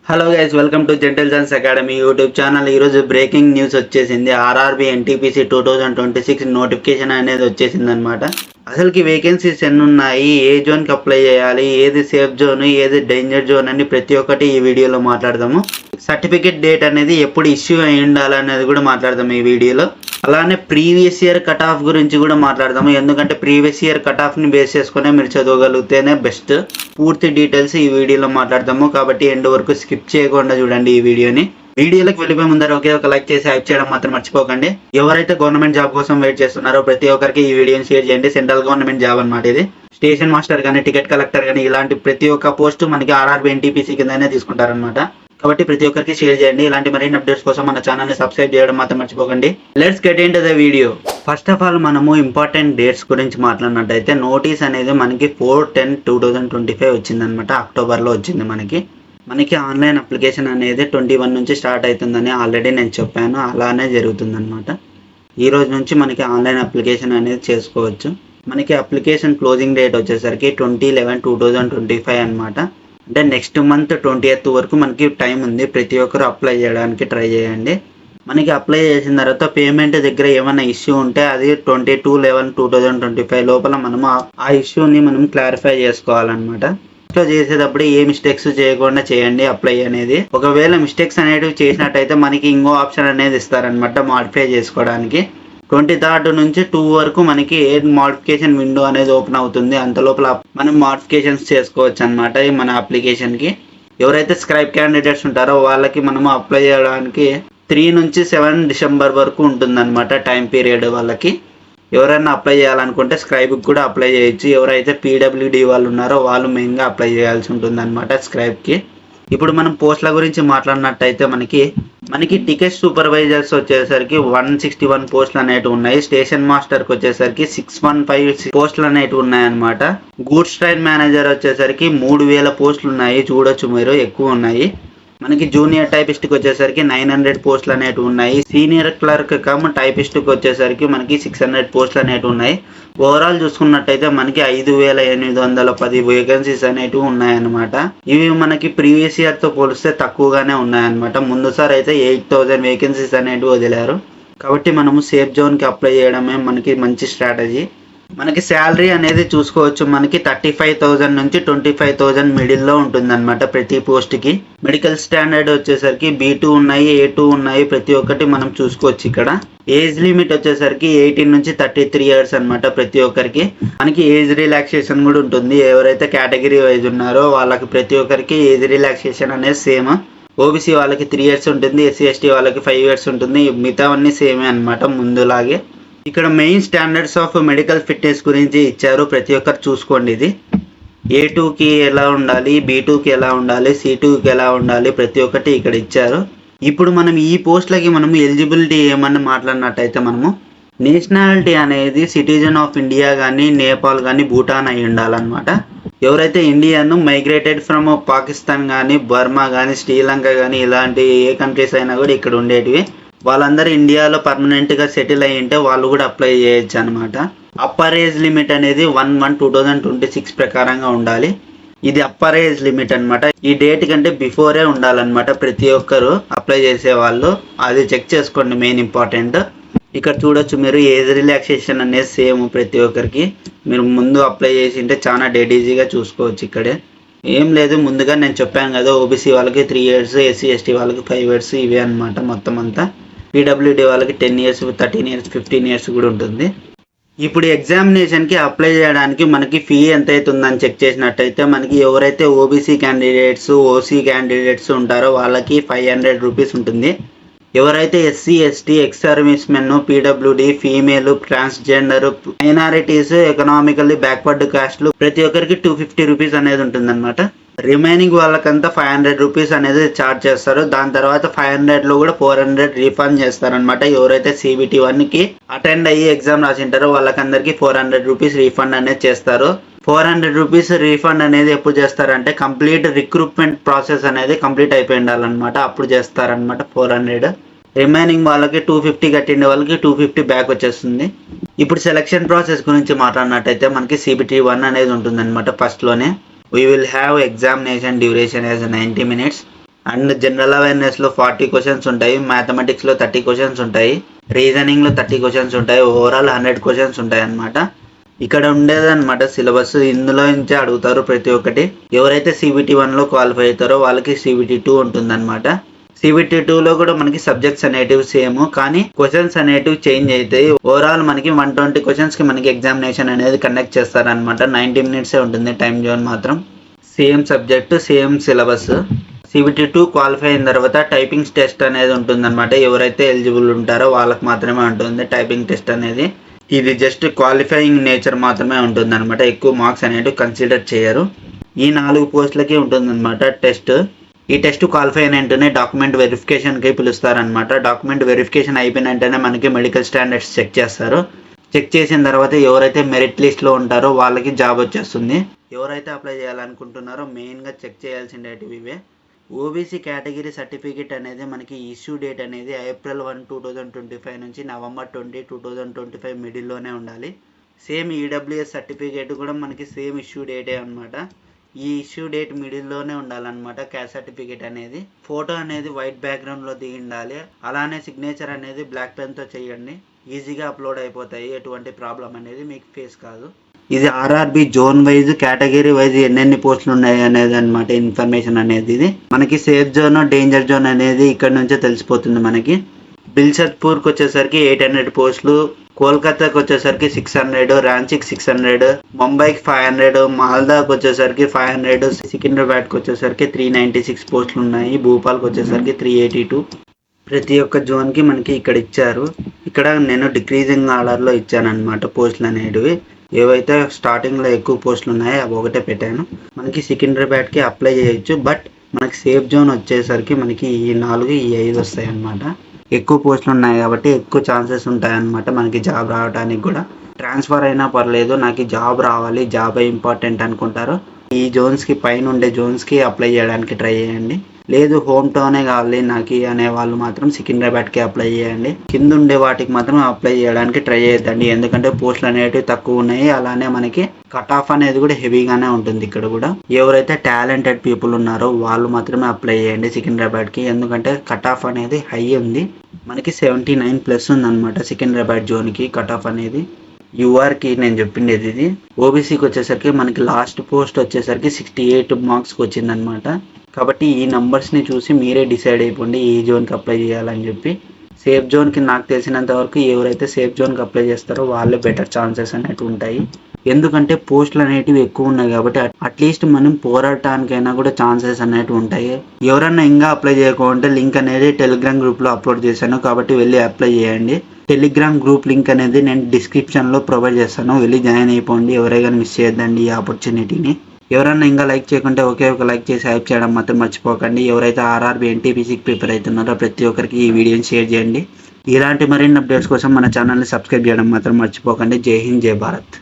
Hello guys, welcome to జెంటల్జన్స్ academy YouTube channel. ఈరోజు breaking news వచ్చేసింది. ఆర్ఆర్బీ ఎన్టీపీసీ 2026 నోటిఫికేషన్ అనేది వచ్చేసింది అనమాట. అసలుకి వేకెన్సీస్ ఎన్ని ఉన్నాయి, ఏ జోన్కి అప్లై చేయాలి, ఏది సేఫ్ జోన్, ఏది డేంజర్ జోన్ అని ప్రతి ఒక్కటి ఈ వీడియోలో మాట్లాడదాము. సర్టిఫికేట్ డేట్ అనేది ఎప్పుడు ఇష్యూ అయి ఉండాలి అనేది కూడా మాట్లాడదాము ఈ వీడియోలో. అలానే ప్రీవియస్ ఇయర్ కట్ ఆఫ్ గురించి కూడా మాట్లాడదాము. ఎందుకంటే ప్రీవియస్ ఇయర్ కట్ ఆఫ్ని బేస్ చేసుకునే మీరు చదవగలిగితేనే బెస్ట్. పూర్తి డీటెయిల్స్ ఈ వీడియోలో మాట్లాడదాము, కాబట్టి ఎండ్ వరకు స్కిప్ చేయకుండా చూడండి ఈ వీడియోని. వీడియోలోకి వెళ్ళిపోయే ముందర ఒకే ఒక లైక్ చేసి హైప్ చేయడం మాత్రం మర్చిపోకండి. ఎవరైతే గవర్నమెంట్ జాబ్ కోసం వెయిట్ చేస్తున్నారో ప్రతి ఒక్కరికి ఈ వీడియోని షేర్ చేయండి. సెంట్రల్ గవర్నమెంట్ జాబ్ అనమాట ఇది. స్టేషన్ మాస్టర్ కానీ, టికెట్ కలెక్టర్ కానీ ఇలాంటి ప్రతి ఒక్క పోస్ట్ మనకి ఆర్ఆర్బీ ఎన్టీపీసీ కిందనే తీసుకుంటారనమాట. కాబట్టి ప్రతి ఒక్కరికి షేర్ చేయండి. ఇలాంటి మరిన్ని అప్డేట్స్ కోసం మన ఛానల్ని సబ్స్క్రైబ్ చేయడం మాత్రం మర్చిపోకండి. Let's get into the video. First of all మనము ఇంపార్టెంట్ డేట్స్ గురించి మాట్లాడినట్టయితే నోటీస్ అనేది మనకి 4/10/2025 వచ్చిందనమాట. అక్టోబర్లో వచ్చింది మనకి ఆన్లైన్ అప్లికేషన్ అనేది 21 నుంచి స్టార్ట్ అవుతుందని ఆల్రెడీ నేను చెప్పాను. అలానే జరుగుతుందన్నమాట. ఈ రోజు నుంచి మనకి ఆన్లైన్ అప్లికేషన్ అనేది చేసుకోవచ్చు. మనకి అప్లికేషన్ క్లోజింగ్ డేట్ వచ్చేసరికి 20/11/2025 అనమాట. అంటే నెక్స్ట్ మంత్ 20th వరకు మనకి టైం ఉంది. ప్రతి ఒక్కరు అప్లై చేయడానికి ట్రై చేయండి. మనకి అప్లై చేసిన తర్వాత పేమెంట్ దగ్గర ఏమైనా ఇష్యూ ఉంటే అది 22/11/2025 లోపల మనము ఆ ఇష్యూని మనం క్లారిఫై చేసుకోవాలన్నమాట. చేసేటప్పుడు ఏ మిస్టేక్స్ చేయకుండా చేయండి అప్లై అనేది. ఒకవేళ మిస్టేక్స్ అనేటివి చేసినట్టయితే మనకి ఇంకో ఆప్షన్ అనేది ఇస్తారనమాట మాడిఫై చేసుకోవడానికి. 23rd నుంచి 2 వరకు మనకి మోడిఫికేషన్ విండో అనేది ఓపెన్ అవుతుంది. అంత లోపల మనం మోడిఫికేషన్స్ చేసుకోవచ్చు అనమాట మన అప్లికేషన్కి. ఎవరైతే స్క్రైబ్ క్యాండిడేట్స్ ఉంటారో వాళ్ళకి మనము అప్లై చేయడానికి 3 నుంచి 7 డిసెంబర్ వరకు ఉంటుందన్నమాట టైం పీరియడ్ వాళ్ళకి. ఎవరైనా అప్లై చేయాలనుకుంటే స్క్రైబ్కి కూడా అప్లై చేయొచ్చు. ఎవరైతే పీడబ్ల్యూడి వాళ్ళు ఉన్నారో వాళ్ళు మెయిన్గా అప్లై చేయాల్సి ఉంటుంది అనమాట స్క్రైబ్కి. ఇప్పుడు మనం పోస్టుల గురించి మాట్లాడినట్టయితే మనకి టికెట్ సూపర్వైజర్స్ వచ్చేసరికి 161 పోస్టులు అనేవి ఉన్నాయి. స్టేషన్ మాస్టర్కి వచ్చేసరికి 615 పోస్టులు అనేవి ఉన్నాయన్నమాట. గూడ్స్ ట్రైన్ మేనేజర్ వచ్చేసరికి 3000 పోస్టులు ఉన్నాయి. చూడొచ్చు మీరు, ఎక్కువ ఉన్నాయి. మనకి జూనియర్ టైపిస్ట్కి వచ్చేసరికి 900 పోస్టులు అనేవి ఉన్నాయి. సీనియర్ క్లర్క్ కమ్ టైపిస్ట్కి వచ్చేసరికి మనకి 600 పోస్టులు అనేవి ఉన్నాయి. ఓవరాల్ చూసుకున్నట్టయితే మనకి 5810 వేకెన్సీస్ అనేవి ఉన్నాయన్నమాట. ఇవి మనకి ప్రీవియస్ ఇయర్తో పోలిస్తే తక్కువగానే ఉన్నాయన్నమాట. ముందుసారి అయితే 8000 వేకెన్సీస్ అనేవి వదిలారు. కాబట్టి మనము సేఫ్ జోన్కి అప్లై చేయడమే మనకి మంచి స్ట్రాటజీ. మనకి శాలరీ అనేది చూసుకోవచ్చు. మనకి 35,000 నుంచి 25,000 మిడిల్లో ఉంటుందన్నమాట ప్రతి పోస్ట్కి. మెడికల్ స్టాండర్డ్ వచ్చేసరికి B2 ఉన్నాయి, A2 ఉన్నాయి. ప్రతి ఒక్కటి మనం చూసుకోవచ్చు ఇక్కడ. ఏజ్ లిమిట్ వచ్చేసరికి 18 నుంచి 33 ఇయర్స్ అనమాట ప్రతి ఒక్కరికి. మనకి ఏజ్ రిలాక్సేషన్ కూడా ఉంటుంది. ఎవరైతే కేటగిరీ వైజ్ ఉన్నారో వాళ్ళకి ప్రతి ఒక్కరికి ఏజ్ రిలాక్సేషన్ అనేది సేమ్. ఓబీసీ వాళ్ళకి 3 ఇయర్స్ ఉంటుంది, SC ST వాళ్ళకి 5 ఇయర్స్ ఉంటుంది. మిగతావన్నీ సేమే అనమాట ముందులాగే. ఇక్కడ main standards of medical fitness గురించి ఇచ్చారు. ప్రతి ఒక్కరు చూసుకోండి. ఇది A2కి ఎలా ఉండాలి, B2కి ఎలా ఉండాలి, C2కి ఎలా ఉండాలి, ప్రతి ఒక్కటి ఇక్కడ ఇచ్చారు. ఇప్పుడు మనం ఈ పోస్టులకి మనము ఎలిజిబిలిటీ ఏమని మాట్లాడినట్టయితే మనము నేషనాలిటీ అనేది సిటిజన్ ఆఫ్ ఇండియా కానీ, నేపాల్ కానీ, భూటాన్ అయి ఉండాలన్నమాట. ఎవరైతే ఇండియన్ మైగ్రేటెడ్ ఫ్రమ్ పాకిస్తాన్ కానీ, బర్మా కానీ, శ్రీలంక కానీ ఇలాంటి ఏ కంట్రీస్ అయినా కూడా ఇక్కడ ఉండేటివి. వాళ్ళందరూ ఇండియాలో పర్మనెంట్గా సెటిల్ అయ్యి ఉంటే వాళ్ళు కూడా అప్లై చేయొచ్చు అనమాట. అప్పర్ ఏజ్ లిమిట్ అనేది 1/1/2026 ప్రకారంగా ఉండాలి. ఇది అప్పర్ ఏజ్ లిమిట్ అనమాట. ఈ డేట్ కంటే బిఫోరే ఉండాలన్నమాట ప్రతి ఒక్కరు అప్లై చేసే వాళ్ళు. అది చెక్ చేసుకోండి, మెయిన్ ఇంపార్టెంట్. ఇక్కడ చూడొచ్చు మీరు, ఏజ్ రిలాక్సేషన్ అనేది సేమ్ ప్రతి ఒక్కరికి. మీరు ముందు అప్లై చేసి ఉంటే చాలా డేట్ ఈజీగా చూసుకోవచ్చు. ఇక్కడే ఏం లేదు, ముందుగా నేను చెప్పాను కదా, ఓబీసీ వాళ్ళకి 3 ఇయర్స్, SC ST వాళ్ళకి 5 ఇయర్స్ ఇవే అనమాట మొత్తం అంతా. పీడబ్ల్యూడి వాళ్ళకి 10 ఇయర్స్, 13 ఇయర్స్, 15 ఇయర్స్ కూడా ఉంటుంది. ఇప్పుడు ఎగ్జామినేషన్కి అప్లై చేయడానికి మనకి ఫీ ఎంత అవుతుందని చెక్ చేసినట్టయితే మనకి ఎవరైతే ఓబీసీ క్యాండిడేట్స్, ఓసీ క్యాండిడేట్స్ ఉంటారో వాళ్ళకి 500 రూపీస్ ఉంటుంది. ఎవరైతే SC ST, ex service men, PWD, female, transgender, minorities, economically backward కాస్ట్లు ప్రతి ఒక్కరికి 250 రూపీస్ అనేది ఉంటుందన్నమాట. రిమైనింగ్ వాళ్ళకంతా 500 రూపీస్ అనేది ఛార్జ్ చేస్తారు. దాని తర్వాత 500లో కూడా 400 రీఫండ్ చేస్తారనమాట. ఎవరైతే CBT 1కి అటెండ్ అయ్యి ఎగ్జామ్ రాసింటారో వాళ్ళకందరికీ 400 రూపీస్ రీఫండ్ అనేది చేస్తారు. 400 రూపీస్ రీఫండ్ అనేది ఎప్పుడు చేస్తారంటే కంప్లీట్ రిక్రూట్మెంట్ ప్రాసెస్ అనేది కంప్లీట్ అయిపోయి ఉండాలన్నమాట. అప్పుడు చేస్తారనమాట 400. రిమైనింగ్ వాళ్ళకి 250 కట్టిండే వాళ్ళకి 250 బ్యాక్ వచ్చేస్తుంది. ఇప్పుడు సెలక్షన్ ప్రాసెస్ గురించి మాట్లాడినట్టయితే మనకి CBT 1 అనేది ఉంటుందన్నమాట. ఫస్ట్లోనే we will have examination duration as 90 minutes. And general అవేర్నెస్లో 40 క్వశ్చన్స్ ఉంటాయి, మ్యాథమెటిక్స్లో 30 క్వశ్చన్స్ ఉంటాయి, రీజనింగ్లో 30 క్వశ్చన్స్ ఉంటాయి, ఓవరాల్ 100 క్వశ్చన్స్ ఉంటాయి అన్నమాట. ఇక్కడ ఉండేదన్నమాట సిలబస్. ఇందులో నుంచే అడుగుతారు ప్రతి ఒక్కటి. ఎవరైతే CBT 1లో క్వాలిఫై అవుతారో వాళ్ళకి CBT 2 ఉంటుందన్నమాట. CBT 2లో కూడా మనకి సబ్జెక్ట్స్ అనేటివి సేమ్, కానీ క్వశ్చన్స్ అనేటివి చేంజ్ అవుతాయి. ఓవరాల్ మనకి 120 క్వశ్చన్స్కి మనకి ఎగ్జామినేషన్ అనేది కండక్ట్ చేస్తారనమాట. 90 మినిట్సే ఉంటుంది టైం జోన్ మాత్రం. Same subject, same syllabus. CBT 2 qualify అయిన తర్వాత టైపింగ్ టెస్ట్ అనేది ఉంటుందన్నమాట. ఎవరైతే ఎలిజిబుల్ ఉంటారో వాళ్ళకి మాత్రమే ఉంటుంది టైపింగ్ టెస్ట్ అనేది. ఇది జస్ట్ క్వాలిఫైయింగ్ నేచర్ మాత్రమే ఉంటుందన్నమాట. ఎక్కువ మార్క్స్ అనేవి కన్సిడర్ చేయరు. ఈ 4 పోస్టులకి ఉంటుందన్నమాట టెస్ట్. ఈ టెస్ట్ క్వాలిఫై అయిన వెంటనే డాక్యుమెంట్ వెరిఫికేషన్కి పిలుస్తారనమాట. డాక్యుమెంట్ వెరిఫికేషన్ అయిపోయిన వెంటనే మనకి మెడికల్ స్టాండర్డ్స్ చెక్ చేస్తారు. చెక్ చేసిన తర్వాత ఎవరైతే మెరిట్ లిస్ట్లో ఉంటారో వాళ్ళకి జాబ్ వచ్చేస్తుంది. ఎవరైతే అప్లై చేయాలనుకుంటున్నారో మెయిన్గా చెక్ చేయాల్సిండేటివి ఇవే. ఓబీసీ కేటగిరీ సర్టిఫికేట్ అనేది మనకి ఇష్యూ డేట్ అనేది April 1, 2025 నుంచి November 20, 2025 మిడిల్లోనే ఉండాలి. సేమ్ ఈడబ్ల్యూఎస్ సర్టిఫికేట్ కూడా మనకి సేమ్ ఇష్యూ డేటే అనమాట. ఈ ఇష్యూ డేట్ మిడిల్లోనే ఉండాలన్నమాట. క్యాస్ట్ సర్టిఫికేట్ అనేది ఫోటో అనేది వైట్ బ్యాక్గ్రౌండ్లో దిగి ఉండాలి. అలానే సిగ్నేచర్ అనేది బ్లాక్ పెన్తో చేయండి. ఈజీగా అప్లోడ్ అయిపోతాయి. ఎటువంటి ప్రాబ్లం అనేది మీకు ఫేస్ కాదు. ఇది RRB zone wise, category wise ఎన్నెన్ని పోస్టులు ఉన్నాయి అనేది అనమాట ఇన్ఫర్మేషన్ అనేది. ఇది మనకి సేఫ్ జోన్, డేంజర్ జోన్ అనేది ఇక్కడ నుంచే తెలిసిపోతుంది మనకి. బిల్షద్పూర్కి వచ్చేసరికి 800 పోస్టులు, కోల్కతాకి వచ్చేసరికి 600, రాంచీకి 600, ముంబైకి 500, మాల్దాకి వచ్చేసరికి 500, సికింద్రాబాద్కి వచ్చేసరికి 396 పోస్టులు ఉన్నాయి, భూపాల్కి వచ్చేసరికి 382. ప్రతి ఒక్క జోన్కి మనకి ఇక్కడ ఇచ్చారు. ఇక్కడ నేను డిక్రీజింగ్ ఆర్డర్లో ఇచ్చానమాట పోస్టులు అనేటివి. ఏవైతే స్టార్టింగ్లో ఎక్కువ పోస్టులు ఉన్నాయో అవి ఒకటే పెట్టాను. మనకి సికింద్రాబాద్కి అప్లై చేయొచ్చు, బట్ మనకి సేఫ్ జోన్ వచ్చేసరికి మనకి ఈ 4, ఈ 5 వస్తాయి అన్నమాట. ఎక్కువ పోస్టులు ఉన్నాయి కాబట్టి ఎక్కువ ఛాన్సెస్ ఉంటాయన్నమాట మనకి జాబ్ రావడానికి కూడా. ట్రాన్స్ఫర్ అయినా పర్లేదు, నాకు జాబ్ రావాలి, జాబ్ ఇంపార్టెంట్ అనుకుంటారు, ఈ జోన్స్కి పైన ఉండే జోన్స్కి అప్లై చేయడానికి ట్రై చేయండి. లేదు హోమ్ టౌనే కావాలి నాకు అనే వాళ్ళు మాత్రం సికింద్రాబాద్కి అప్లై చేయండి. కింద ఉండే వాటికి మాత్రం అప్లై చేయడానికి ట్రై చేయొద్దండి, ఎందుకంటే పోస్టులు అనేవి తక్కువ ఉన్నాయి. అలానే మనకి కట్ ఆఫ్ అనేది కూడా హెవీగానే ఉంటుంది ఇక్కడ కూడా. ఎవరైతే టాలెంటెడ్ పీపుల్ ఉన్నారో వాళ్ళు మాత్రమే అప్లై చేయండి సికింద్రాబాద్కి, ఎందుకంటే కట్ ఆఫ్ అనేది హై ఉంది. మనకి 79+ ఉందన్నమాట సికింద్రాబాద్ జోన్కి కట్ ఆఫ్ అనేది. యూఆర్కి నేను చెప్పిండేది ఇది. ఓబీసీకి వచ్చేసరికి మనకి లాస్ట్ పోస్ట్ వచ్చేసరికి 68 మార్క్స్కి వచ్చిందనమాట. కాబట్టి ఈ నంబర్స్ని చూసి మీరే డిసైడ్ అయిపోండి ఏ జోన్కి అప్లై చేయాలని చెప్పి. సేఫ్ జోన్కి నాకు తెలిసినంత వరకు ఎవరైతే సేఫ్ జోన్కి అప్లై చేస్తారో వాళ్ళే బెటర్ ఛాన్సెస్ అనేవి ఉంటాయి. ఎందుకంటే పోస్టులు అనేటివి ఎక్కువ ఉన్నాయి కాబట్టి అట్లీస్ట్ మనం పోరాటానికైనా కూడా ఛాన్సెస్ అనేవి ఉంటాయి. ఎవరన్నా ఇంకా అప్లై చేయకుంటే లింక్ అనేది టెలిగ్రామ్ గ్రూప్లో అప్లోడ్ చేశాను, కాబట్టి వెళ్ళి అప్లై చేయండి. టెలిగ్రామ్ గ్రూప్ లింక్ అనేది నేను డిస్క్రిప్షన్లో ప్రొవైడ్ చేస్తాను, వెళ్ళి జాయిన్ అయిపోండి. ఎవరైనా మిస్ చేయొద్దండి ఈ ఆపర్చునిటీని. ఎవరన్నా ఇంకా లైక్ చేయకుంటే ఒకే ఒక లైక్ చేసి హైప్ చేయడం మాత్రం మర్చిపోకండి. ఎవరైతే ఆర్ఆర్బి ఎన్టీపీసీకి ప్రిపేర్ అవుతున్నారో ప్రతి ఒక్కరికి ఈ వీడియోని షేర్ చేయండి. ఇలాంటి మరిన్ని అప్డేట్స్ కోసం మన ఛానల్ని సబ్స్క్రైబ్ చేయడం మాత్రం మర్చిపోకండి. జై హింద్, జై భారత్.